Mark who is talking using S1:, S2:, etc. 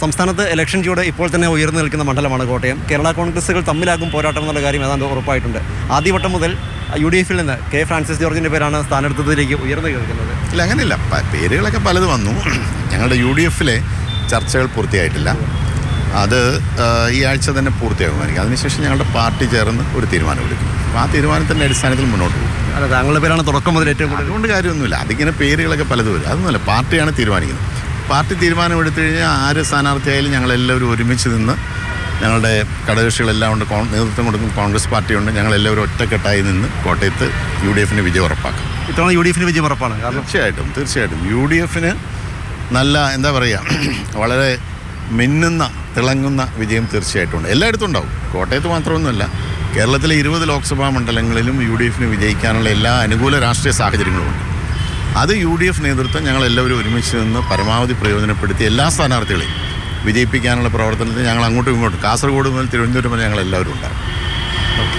S1: സംസ്ഥാനത്ത് ഇലക്ഷൻ ചൂട് ഇപ്പോൾ തന്നെ ഉയർന്നു നിൽക്കുന്ന മണ്ഡലമാണ് കോട്ടയം. കേരള കോൺഗ്രസുകൾ തമ്മിലാകും പോരാട്ടം എന്നുള്ള കാര്യം ഏതാണ്ട് ഉറപ്പായിട്ടുണ്ട്. ആദ്യവട്ടം മുതൽ UDFിൽ നിന്ന് കെ ഫ്രാൻസിസ് ജോർജിൻ്റെ പേരാണ് സ്ഥാനാർത്ഥിത്വത്തിലേക്ക് ഉയർന്നു കേൾക്കുന്നത്.
S2: ഇല്ല, അങ്ങനെയില്ല. പേരുകളൊക്കെ പലത് വന്നു. ഞങ്ങളുടെ UDFിലെ ചർച്ചകൾ പൂർത്തിയായിട്ടില്ല. അത് ഈ ആഴ്ച തന്നെ പൂർത്തിയാകുമായിരിക്കും. അതിനുശേഷം ഞങ്ങളുടെ പാർട്ടി ചേർന്ന് ഒരു തീരുമാനമെടുക്കും. അപ്പോൾ ആ തീരുമാനത്തിൻ്റെ അടിസ്ഥാനത്തിൽ മുന്നോട്ട് പോകും.
S1: അല്ല, താങ്കളുടെ പേരാണ് തുടക്കം മുതൽ ഏറ്റവും കൂടുതൽ.
S2: അതുകൊണ്ട് കാര്യമൊന്നുമില്ല. അതിങ്ങനെ പേരുകളൊക്കെ പലത് വരും. അതൊന്നുമല്ല, പാർട്ടിയാണ് തീരുമാനിക്കുന്നത്. പാർട്ടി തീരുമാനമെടുത്തു കഴിഞ്ഞാൽ ആര് സ്ഥാനാർത്ഥിയായാലും ഞങ്ങളെല്ലാവരും ഒരുമിച്ച് നിന്ന് ഞങ്ങളുടെ ഘടകകക്ഷികളെല്ലാം ഉണ്ട്, നേതൃത്വം കൊടുക്കും. കോൺഗ്രസ് പാർട്ടിയുണ്ട്. ഞങ്ങളെല്ലാവരും ഒറ്റക്കെട്ടായി നിന്ന് കോട്ടയത്ത് UDFിന് വിജയം ഉറപ്പാക്കും.
S1: ഇത്തവണ UDFിന് വിജയം ഉറപ്പാണ്. കാരണം
S2: തീർച്ചയായിട്ടും UDFിന് നല്ല എന്താ പറയുക, വളരെ മിന്നുന്ന തിളങ്ങുന്ന വിജയം തീർച്ചയായിട്ടും ഉണ്ട്. എല്ലായിടത്തും ഉണ്ടാവും. കോട്ടയത്ത് മാത്രമൊന്നുമല്ല, കേരളത്തിലെ 20 ലോക്സഭാ മണ്ഡലങ്ങളിലും UDFിന് വിജയിക്കാനുള്ള എല്ലാ അനുകൂല രാഷ്ട്രീയ സാഹചര്യങ്ങളുമുണ്ട്. അത് UDF നേതൃത്വം ഞങ്ങളെല്ലാവരും ഒരുമിച്ച് നിന്ന് പരമാവധി പ്രയോജനപ്പെടുത്തി എല്ലാ സ്ഥാനാർത്ഥികളെയും വിജയിപ്പിക്കാനുള്ള പ്രവർത്തനത്തിൽ ഞങ്ങൾ അങ്ങോട്ടും ഇങ്ങോട്ടും, കാസർഗോഡ് മുതൽ തിരുവനന്തപുരം വരെ ഞങ്ങളെല്ലാവരും ഉണ്ടാകും.